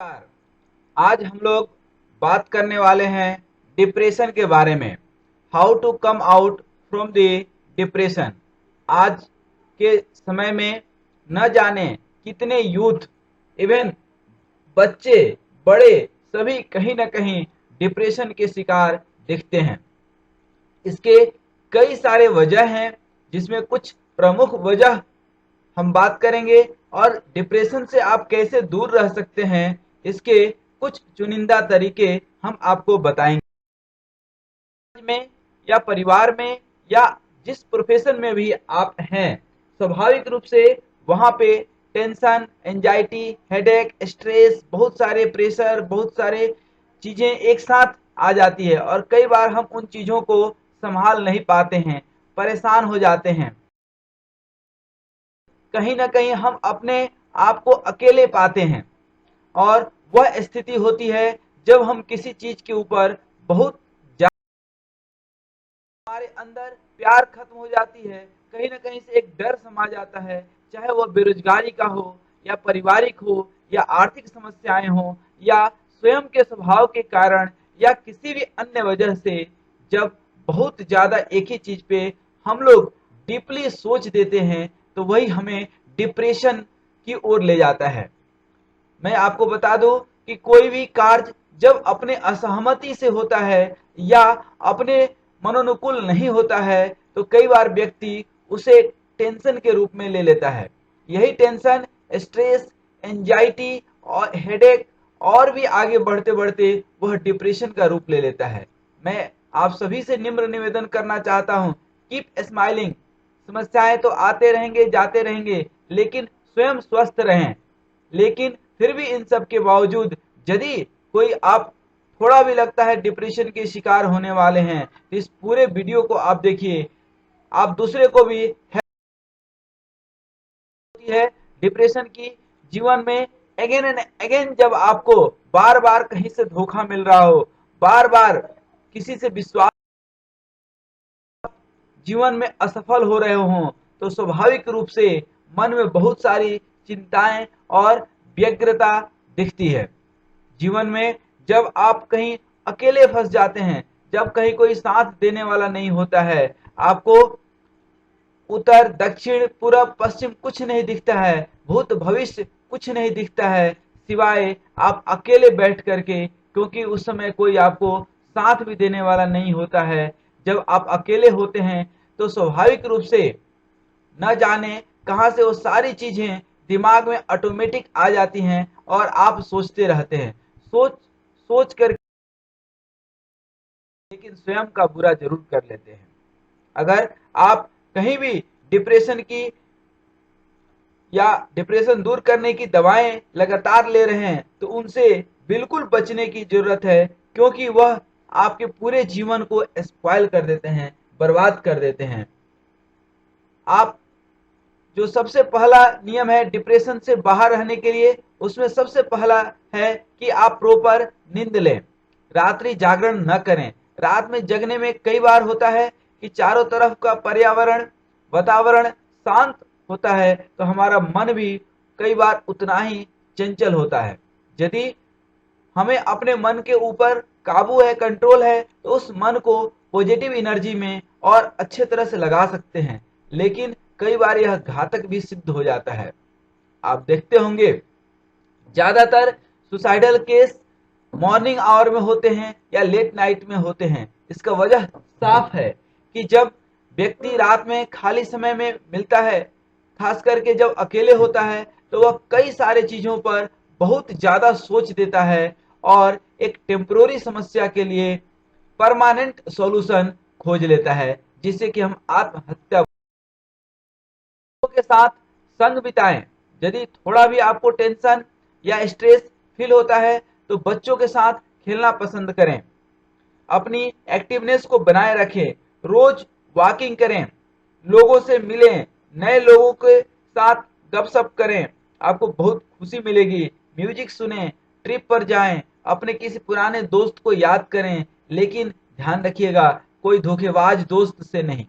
नमस्कार। आज हम लोग बात करने वाले हैं डिप्रेशन के बारे में। How to come out from the depression. आज के समय में न जाने कितने यूथ, इवन बच्चे, बड़े, सभी कहीं न कहीं डिप्रेशन के शिकार दिखते हैं। इसके कई सारे वजह हैं, जिसमें कुछ प्रमुख वजह हम बात करेंगे और डिप्रेशन से आप कैसे दूर रह सकते हैं, इसके कुछ चुनिंदा तरीके हम आपको बताएंगे। में या परिवार में या जिस प्रोफेशन में भी आप हैं, स्वाभाविक रूप से वहां पे टेंशन, एंजाइटी, हेडेक, स्ट्रेस, बहुत सारे प्रेशर, बहुत सारे चीजें एक साथ आ जाती है और कई बार हम उन चीजों को संभाल नहीं पाते हैं, परेशान हो जाते हैं। कहीं ना कहीं हम अपने आप को अकेले पाते हैं और वह स्थिति होती है जब हम किसी चीज के ऊपर बहुत, हमारे अंदर प्यार खत्म हो जाती है, कहीं ना कहीं से एक डर समा जाता है, चाहे वह बेरोजगारी का हो या पारिवारिक हो या आर्थिक समस्याएं हो या स्वयं के स्वभाव के कारण या किसी भी अन्य वजह से। जब बहुत ज्यादा एक ही चीज पे हम लोग डीपली सोच देते हैं तो वही हमें डिप्रेशन की ओर ले जाता है। मैं आपको बता दूं कि कोई भी कार्य जब अपने असहमति से होता है या अपने मनोनुकूल नहीं होता है तो कई बार व्यक्ति उसे टेंशन के रूप में ले लेता है। यही टेंशन, स्ट्रेस, एंजाइटी और हेडेक और भी आगे बढ़ते बढ़ते वह डिप्रेशन का रूप ले लेता है। मैं आप सभी से निम्र निवेदन करना चाहता हूं, कीप स्माइलिंग। समस्याएं तो आते रहेंगे, जाते रहेंगे, लेकिन स्वयं स्वस्थ रहें। लेकिन फिर भी इन सब के बावजूद यदि कोई आप थोड़ा भी लगता है डिप्रेशन के शिकार होने वाले हैं तो इस पूरे वीडियो को आप देखिए। आप दूसरे को भी होती है डिप्रेशन की जीवन में। अगेन एंड अगेन जब आपको बार बार कहीं से धोखा मिल रहा हो, बार बार किसी से विश्वास, जीवन में असफल हो रहे हों, तो स्वाभाविक रूप से मन में बहुत सारी चिंताएं और व्यग्रता दिखती है। जीवन में जब आप कहीं अकेले फंस जाते हैं, जब कहीं कोई साथ देने वाला नहीं होता है, आपको उत्तर, दक्षिण, पूरब, पश्चिम कुछ नहीं दिखता है, भूत भविष्य कुछ नहीं दिखता है, सिवाय आप अकेले बैठ करके, क्योंकि उस समय कोई आपको साथ भी देने वाला नहीं होता है। जब आप अकेले होते हैं तो स्वाभाविक रूप से न जाने कहां से वो सारी चीजें दिमाग में ऑटोमेटिक आ जाती हैं और आप सोचते रहते हैं, सोच सोच कर, लेकिन स्वयं का बुरा जरूर कर लेते हैं। अगर आप कहीं भी डिप्रेशन की या डिप्रेशन दूर करने की दवाएं लगातार ले रहे हैं तो उनसे बिल्कुल बचने की जरूरत है, क्योंकि वह आपके पूरे जीवन को स्पॉइल कर देते हैं, बर्बाद कर देते हैं। आप, जो सबसे पहला नियम है डिप्रेशन से बाहर रहने के लिए, उसमें सबसे पहला है कि आप प्रॉपर नींद लें, रात्रि जागरण न करें। रात में जगने में कई बार होता है कि चारों तरफ का पर्यावरण, वातावरण शांत होता है तो हमारा मन भी कई बार उतना ही चंचल होता है। यदि हमें अपने मन के ऊपर काबू है, कंट्रोल है, तो उस मन को पॉजिटिव एनर्जी में और अच्छे तरह से लगा सकते हैं। लेकिन कई बार यह घातक भी सिद्ध हो जाता है। आप देखते होंगे ज्यादातर सुसाइडल केस मॉर्निंग आवर में होते हैं या लेट नाइट में होते हैं। इसका वजह साफ है कि जब व्यक्ति रात में खाली समय में मिलता है, खास करके जब अकेले होता है, तो वह कई सारे चीजों पर बहुत ज्यादा सोच देता है और एक टेम्पोररी समस्या के लिए परमानेंट सॉल्यूशन खोज लेता है, जिससे कि हम आत्महत्या के साथ संग बिताएं। यदि थोड़ा भी आपको टेंशन या स्ट्रेस फील होता है तो बच्चों के साथ खेलना पसंद करें, अपनी एक्टिवनेस को बनाए रखें, रोज वॉकिंग करें, लोगों से मिलें, नए लोगों के साथ गपशप करें, आपको बहुत खुशी मिलेगी। म्यूजिक सुने, ट्रिप पर जाएं, अपने किसी पुराने दोस्त को याद करें, लेकिन ध्यान रखिएगा कोई धोखेबाज दोस्त से नहीं,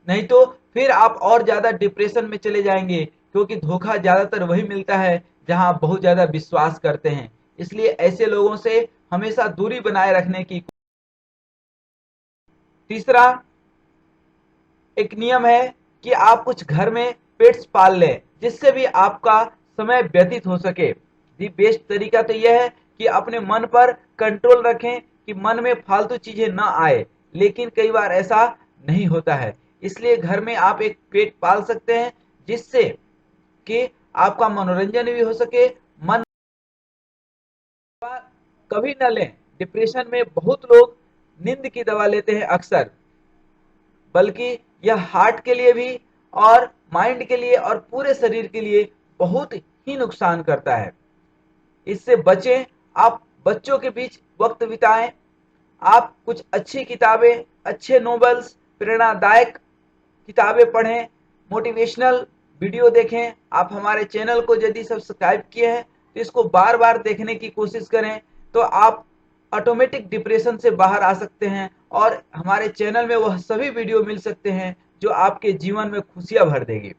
नहीं तो फिर आप और ज्यादा डिप्रेशन में चले जाएंगे, क्योंकि धोखा ज्यादातर वही मिलता है जहां आप बहुत ज्यादा विश्वास करते हैं। इसलिए ऐसे लोगों से हमेशा दूरी बनाए रखने की। तीसरा एक नियम है कि आप कुछ घर में पेट्स पाल लें, जिससे भी आपका समय व्यतीत हो सके। दी बेस्ट तरीका तो यह है कि अपने मन पर कंट्रोल रखें कि मन में फालतू चीजें ना आए, लेकिन कई बार ऐसा नहीं होता है। इसलिए घर में आप एक पेट पाल सकते हैं, जिससे कि आपका मनोरंजन भी हो सके। मन कभी न लें। डिप्रेशन में बहुत लोग नींद की दवा लेते हैं अक्सर, बल्कि यह हार्ट के लिए भी और माइंड के लिए और पूरे शरीर के लिए बहुत ही नुकसान करता है। इससे बचें। आप बच्चों के बीच वक्त बिताएं। आप कुछ अच्छी किताबें, अच्छे नॉवेल्स, प्रेरणादायक किताबें पढ़ें, मोटिवेशनल वीडियो देखें। आप हमारे चैनल को यदि सब्सक्राइब किए हैं तो इसको बार बार देखने की कोशिश करें, तो आप ऑटोमेटिक डिप्रेशन से बाहर आ सकते हैं और हमारे चैनल में वह सभी वीडियो मिल सकते हैं जो आपके जीवन में खुशियां भर देगी।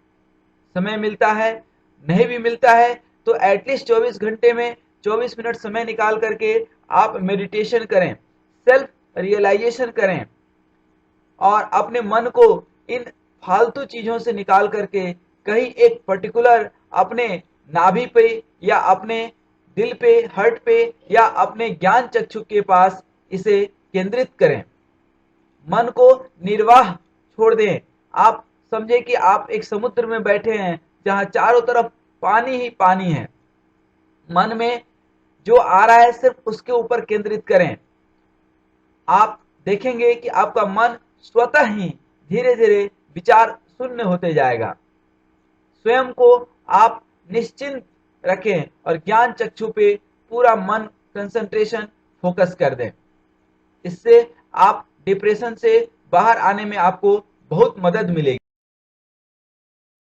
समय मिलता है, नहीं भी मिलता है, तो एटलीस्ट 24 घंटे में 24 मिनट समय निकाल करके आप मेडिटेशन करें, सेल्फ रियलाइजेशन करें और अपने मन को इन फालतू चीजों से निकाल करके कहीं एक पर्टिकुलर अपने नाभि पे या अपने दिल पे, हर्ट पे या अपने ज्ञान चक्षु के पास इसे केंद्रित करें। मन को निर्वाह छोड़ दें। आप समझे कि आप एक समुद्र में बैठे हैं जहां चारों तरफ पानी ही पानी है। मन में जो आ रहा है सिर्फ उसके ऊपर केंद्रित करें। आप देखेंगे कि आपका मन स्वतः ही धीरे धीरे विचार शून्य होते जाएगा। स्वयं को आप निश्चिंत रखें और ज्ञान चक्षु पे पूरा मन कंसंट्रेशन फोकस कर दें। इससे आप डिप्रेशन से बाहर आने में आपको बहुत मदद मिलेगी।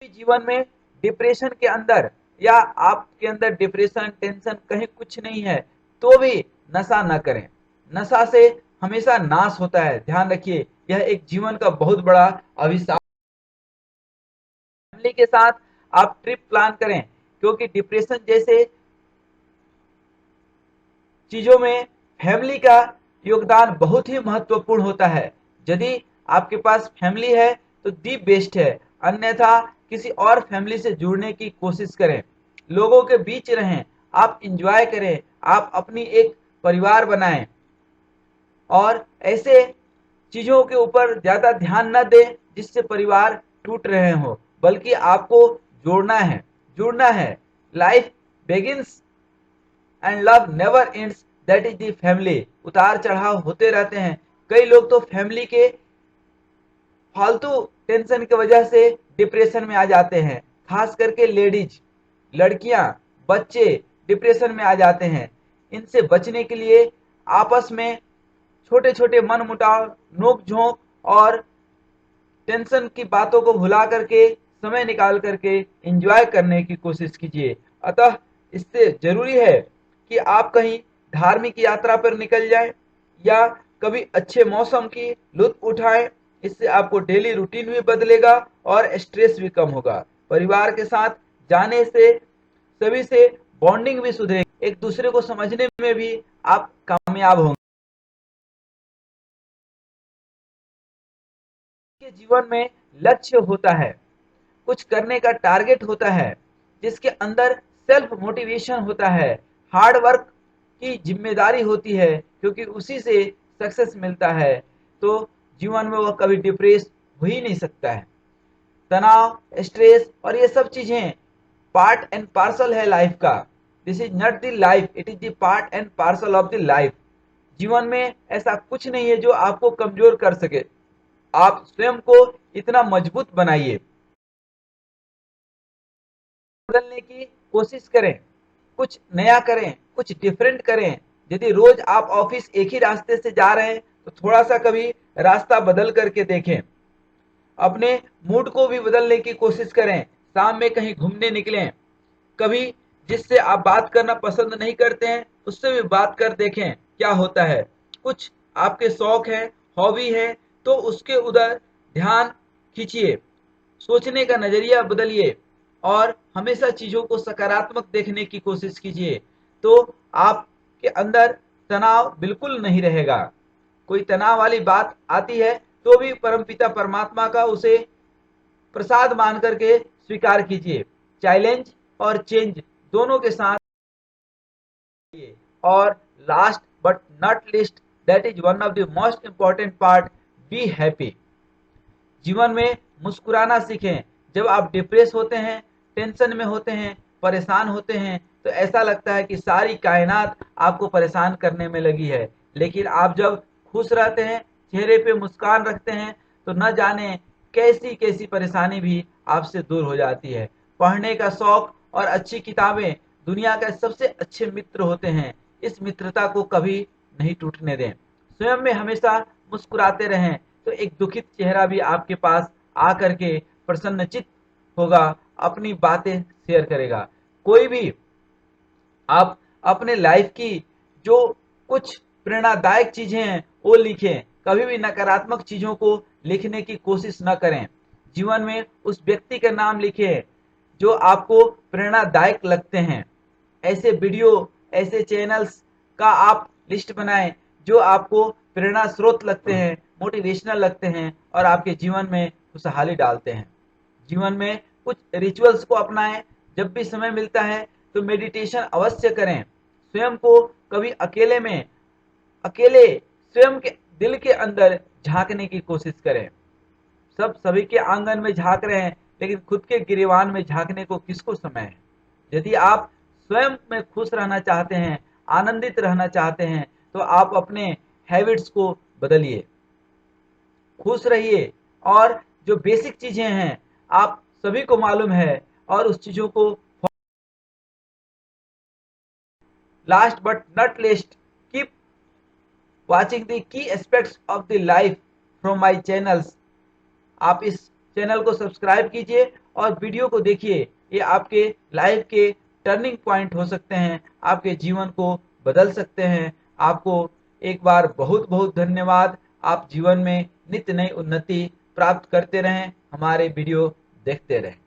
जीवन में डिप्रेशन के अंदर या आपके अंदर डिप्रेशन, टेंशन कहीं कुछ नहीं है, तो भी नशा न करें। नशा से हमेशा नाश होता है, ध्यान रखिए। यह एक जीवन का बहुत बड़ा अभिशाप। फैमिली के साथ आप ट्रिप प्लान करें, क्योंकि डिप्रेशन जैसे चीजों में फैमिली का योगदान बहुत ही महत्वपूर्ण होता है। यदि आपके पास फैमिली है तो दी बेस्ट है, अन्यथा किसी और फैमिली से जुड़ने की कोशिश करें। लोगों के बीच रहें, आप इंजॉय करें, आप अपनी एक परिवार बनाएं और ऐसे चीजों के ऊपर ज्यादा ध्यान न दें जिससे परिवार टूट रहे हो, बल्कि आपको जोड़ना है, जुड़ना है। Life begins and love never ends, that is the family. उतार चढ़ाव होते रहते हैं। कई लोग तो फैमिली के फालतू टेंशन की वजह से डिप्रेशन में आ जाते हैं, खास करके लेडीज, लड़कियां, बच्चे डिप्रेशन में आ जाते हैं। इनसे बचने के लिए आपस में छोटे छोटे मन मुटाव, नोक झोंक और टेंशन की बातों को भुला करके समय निकाल करके एंजॉय करने की कोशिश कीजिए। अतः इससे जरूरी है कि आप कहीं धार्मिक यात्रा पर निकल जाएं या कभी अच्छे मौसम की लुत्फ उठाएं। इससे आपको डेली रूटीन भी बदलेगा और स्ट्रेस भी कम होगा। परिवार के साथ जाने से सभी से बॉन्डिंग भी सुधरेगी, एक दूसरे को समझने में भी आप कामयाब होंगे। के जीवन में लक्ष्य होता है, कुछ करने का टारगेट होता है, जिसके अंदर सेल्फ मोटिवेशन होता है, हार्ड वर्क की जिम्मेदारी होती है, क्योंकि उसी से सक्सेस मिलता है, तो जीवन में वह कभी डिप्रेस हो ही नहीं सकता है। तनाव, स्ट्रेस और ये सब चीजें पार्ट एंड पार्सल है लाइफ का। This is not the life, it is the part and parcel of the life. जीवन में ऐसा कुछ नहीं है जो आपको कमजोर कर सके। आप स्वयं को इतना मजबूत बनाइए, बदलने की कोशिश करें, कुछ नया करें, कुछ डिफरेंट करें। यदि रोज आप ऑफिस एक ही रास्ते से जा रहे हैं तो थोड़ा सा कभी रास्ता बदल करके देखें। अपने मूड को भी बदलने की कोशिश करें। शाम में कहीं घूमने निकलें। कभी जिससे आप बात करना पसंद नहीं करते हैं उससे भी बात कर देखें क्या होता है। कुछ आपके शौक है, हॉबी है, तो उसके उधर ध्यान खींचिए। सोचने का नजरिया बदलिए। और हमेशा चीजों को सकारात्मक देखने की कोशिश कीजिए, तो आपके अंदर तनाव बिल्कुल नहीं रहेगा। कोई तनाव वाली बात आती है तो भी परमपिता परमात्मा का उसे प्रसाद मान करके स्वीकार कीजिए। चैलेंज और चेंज दोनों के साथ। और last but not least, that is one of the most important part, be happy. जीवन में मुस्कुराना सीखें। जब आप डिप्रेस होते हैं, टेंशन में होते हैं, परेशान होते हैं, तो ऐसा लगता है कि सारी कायनात आपको परेशान करने में लगी है। लेकिन आप जब खुश रहते हैं, चेहरे पे मुस्कान रखते हैं, तो न जाने कैसी कैसी परेशानी भी आपसे दूर हो जाती है। पढ़ने का शौक और अच्छी किताबें दुनिया के सबसे अच्छे मित्र होते हैं। इस मित्रता को कभी नहीं टूटने दें। स्वयं में हमेशा मुस्कुराते रहें, तो एक दुखित चेहरा भी आपके पास आकर के प्रसन्नचित्त होगा, अपनी बातें शेयर करेगा। कोई भी आप अपने लाइफ की जो कुछ प्रेरणादायक चीजें हैं वो लिखें। कभी भी नकारात्मक चीजों को लिखने की कोशिश न करें। जीवन में उस व्यक्ति का नाम लिखें जो आपको प्रेरणादायक लगते हैं। ऐसे वीडियो, ऐसे चैनल्स का आप लिस्ट बनाएं जो आपको प्रेरणा स्रोत लगते हैं, मोटिवेशनल लगते हैं और आपके जीवन में खुशहाली डालते हैं। जीवन में कुछ रिचुअल्स को अपनाएं। जब भी समय मिलता है तो मेडिटेशन अवश्य करें। स्वयं को कभी अकेले स्वयं के दिल के अंदर झांकने की कोशिश करें। सब सभी के आंगन में झांक रहे हैं, लेकिन खुद के गिरेबान में झांकने को किसको समय है। यदि आप स्वयं में खुश रहना चाहते हैं, आनंदित रहना चाहते हैं, तो आप अपने हैबिट्स को बदलिए, खुश रहिए। और जो बेसिक चीजें हैं आप सभी को मालूम है, और उस चीजों को last but not least, keep watching the key aspects of the life from my channels. आप इस चैनल को सब्सक्राइब कीजिए और वीडियो को देखिए। ये आपके लाइफ के टर्निंग पॉइंट हो सकते हैं, आपके जीवन को बदल सकते हैं। आपको एक बार बहुत बहुत धन्यवाद। आप जीवन में नित्य नई उन्नति प्राप्त करते रहें, हमारे वीडियो देखते रहें।